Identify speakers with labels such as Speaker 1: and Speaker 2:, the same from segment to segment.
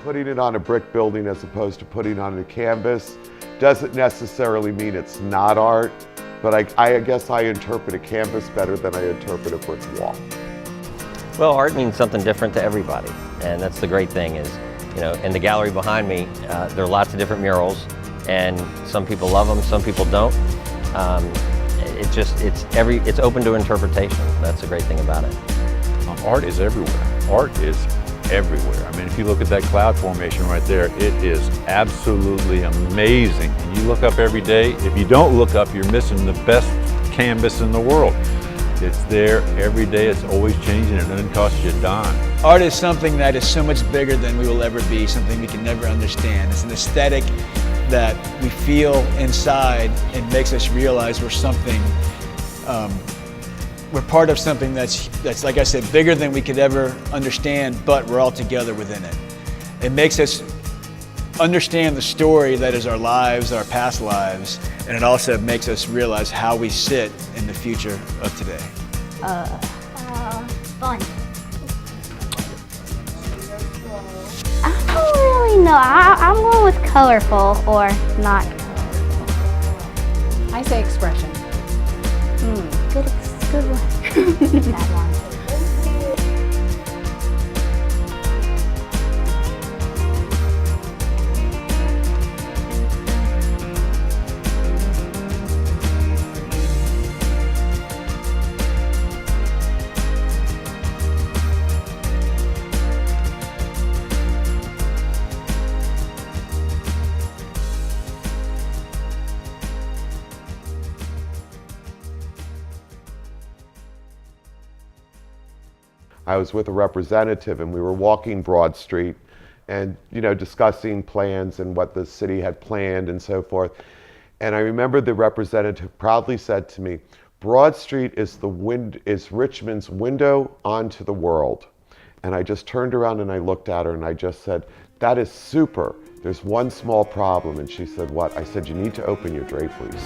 Speaker 1: putting it on a brick building as opposed to putting it on a canvas doesn't necessarily mean it's not art, but I guess I interpret a canvas better than I interpret a brick wall.
Speaker 2: Well, art means something different to everybody, and that's the great thing is, you know, in the gallery behind me, there are lots of different murals, and some people love them, some people don't. It's open to interpretation. That's the great thing about it.
Speaker 3: Art is everywhere. Art is everywhere. I mean, if you look at that cloud formation right there, it is absolutely amazing. And you look up every day. If you don't look up, you're missing the best canvas in the world. It's there every day. It's always changing. It doesn't cost you a dime.
Speaker 4: Art is something that is so much bigger than we will ever be, something we can never understand. It's an aesthetic that we feel inside and makes us realize we're something, we're part of something that's, like I said, bigger than we could ever understand, but we're all together within it. It makes us understand the story that is our lives, our past lives, and it also makes us realize how we sit in the future of today.
Speaker 5: Fun. I don't really know. I'm going with colorful or not colorful.
Speaker 6: I say expression.
Speaker 5: Good one. That one.
Speaker 1: I was with a representative and we were walking Broad Street and, you know, discussing plans and what the city had planned and so forth. And I remember the representative proudly said to me, Broad Street is Richmond's window onto the world. And I just turned around and I looked at her and I just said, that is super. There's one small problem. And she said, what? I said, you need to open your draperies.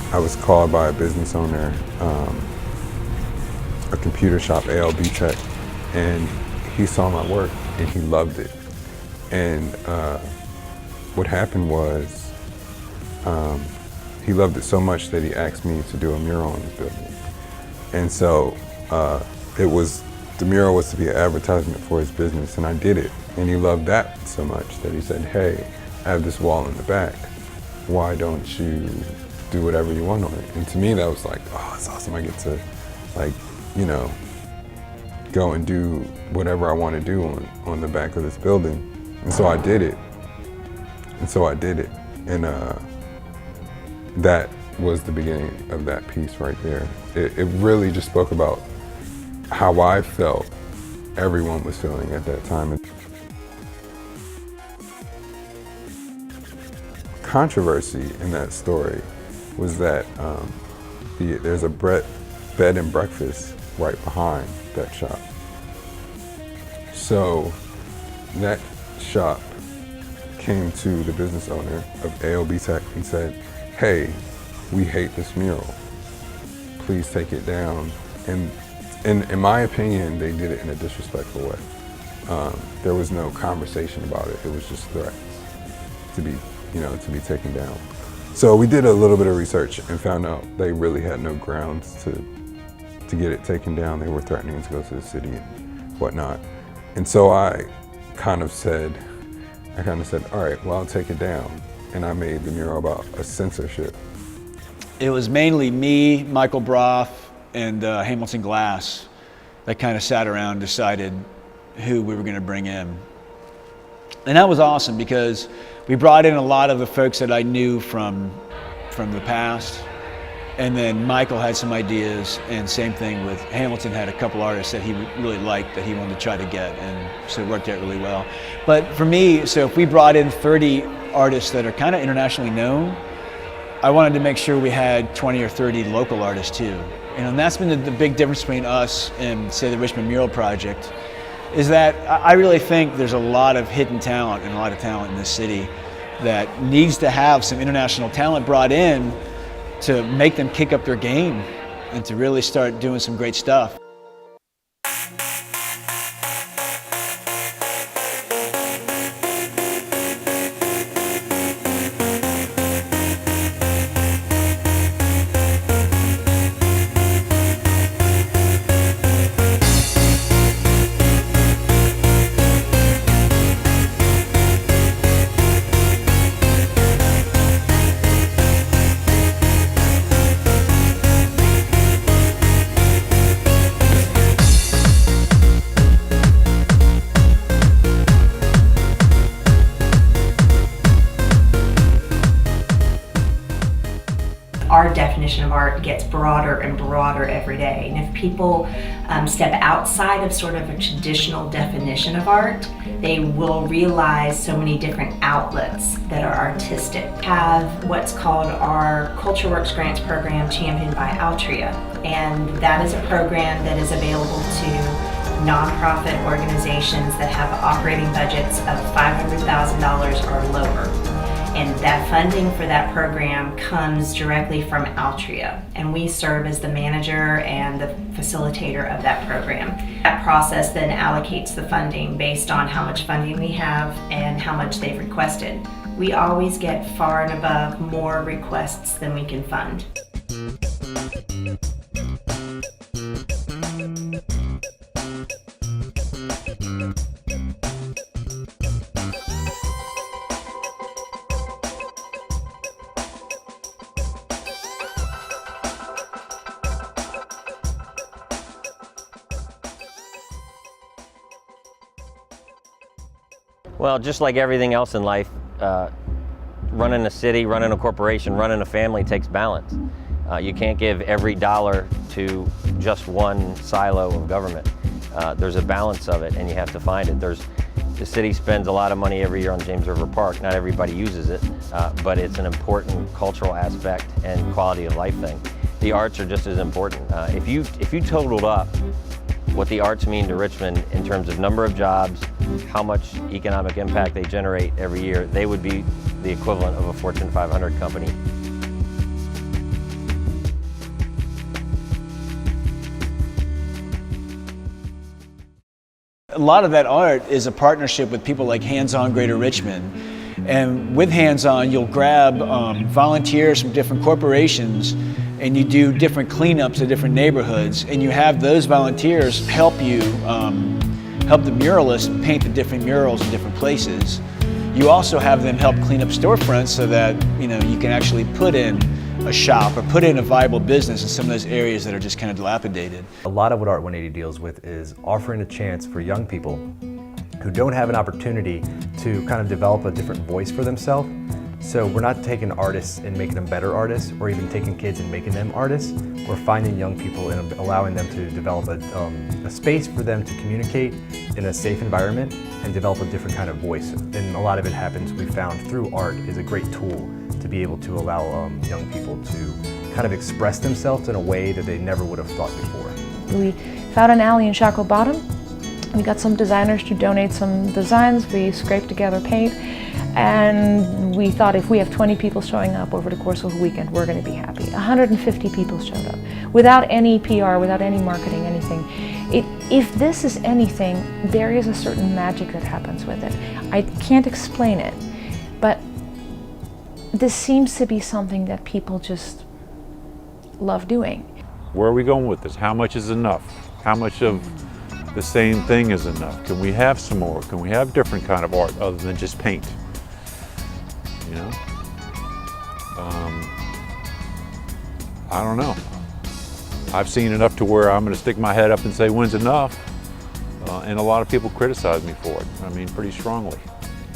Speaker 7: I was called by a business owner, a computer shop, ALB Tech, and he saw my work and he loved it. And what happened was he loved it so much that he asked me to do a mural in his building. And so the mural was to be an advertisement for his business, and I did it. And he loved that so much that he said, hey, I have this wall in the back. Why don't you do whatever you want on it? And to me, that was like, oh, it's awesome. I get to, like, you know, go and do whatever I want to do on the back of this building. And so I did it. And that was the beginning of that piece right there. It really just spoke about how I felt everyone was feeling at that time. Controversy in that story was that there's a bed and breakfast right behind that shop. So that shop came to the business owner of ALB Tech and said, hey, we hate this mural. Please take it down. And in my opinion, they did it in a disrespectful way. There was no conversation about it. It was just threats to be taken down. So we did a little bit of research and found out they really had no grounds to get it taken down. They were threatening to go to the city and whatnot. And so I kind of said, all right, well, I'll take it down. And I made the mural about a censorship.
Speaker 4: It was mainly me, Michael Broth, and Hamilton Glass that kind of sat around and decided who we were going to bring in. And that was awesome because we brought in a lot of the folks that I knew from the past. And then Michael had some ideas, and same thing with Hamilton had a couple artists that he really liked that he wanted to try to get, and so it worked out really well. But for me, so if we brought in 30 artists that are kind of internationally known, I wanted to make sure we had 20 or 30 local artists too. And that's been the big difference between us and, say, the Richmond Mural Project, is that I really think there's a lot of hidden talent and a lot of talent in this city that needs to have some international talent brought in to make them kick up their game and to really start doing some great stuff.
Speaker 8: Our definition of art gets broader and broader every day. And if people step outside of sort of a traditional definition of art, they will realize so many different outlets that are artistic. We have what's called our Culture Works Grants program championed by Altria. And that is a program that is available to nonprofit organizations that have operating budgets of $500,000 or lower. And that funding for that program comes directly from Altria, and we serve as the manager and the facilitator of that program. That process then allocates the funding based on how much funding we have and how much they've requested. We always get far and above more requests than we can fund.
Speaker 2: Well, just like everything else in life, running a city, running a corporation, running a family takes balance. You can't give every dollar to just one silo of government. There's a balance of it, and you have to find it. The city spends a lot of money every year on James River Park. Not everybody uses it, but it's an important cultural aspect and quality of life thing. The arts are just as important. If you totaled up what the arts mean to Richmond in terms of number of jobs, how much economic impact they generate every year, they would be the equivalent of a Fortune 500 company.
Speaker 4: A lot of that art is a partnership with people like Hands On Greater Richmond. And with Hands On, you'll grab volunteers from different corporations and you do different cleanups of different neighborhoods, and you have those volunteers help you, help the muralists paint the different murals in different places. You also have them help clean up storefronts so that you can actually put in a shop or put in a viable business in some of those areas that are just kind of dilapidated.
Speaker 9: A lot of what Art 180 deals with is offering a chance for young people who don't have an opportunity to kind of develop a different voice for themselves. So we're not taking artists and making them better artists, or even taking kids and making them artists. We're finding young people and allowing them to develop a space for them to communicate in a safe environment and develop a different kind of voice. And a lot of it happens, we found, through art is a great tool to be able to allow young people to kind of express themselves in a way that they never would have thought before.
Speaker 10: We found an alley in Shackle Bottom. We got some designers to donate some designs. We scraped together paint. And we thought if we have 20 people showing up over the course of a weekend, we're going to be happy. 150 people showed up without any PR, without any marketing, anything. If this is anything, there is a certain magic that happens with it. I can't explain it, but this seems to be something that people just love doing.
Speaker 3: Where are we going with this? How much is enough? How much of the same thing is enough? Can we have some more? Can we have different kind of art other than just paint? You know? I don't know. I've seen enough to where I'm going to stick my head up and say, when's enough? And a lot of people criticize me for it. I mean, pretty strongly.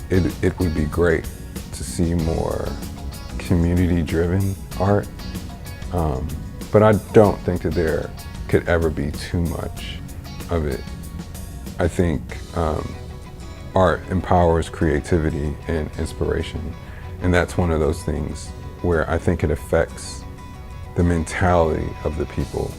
Speaker 7: It would be great to see more community-driven art, but I don't think that there could ever be too much of it. I think art empowers creativity and inspiration, and that's one of those things where I think it affects the mentality of the people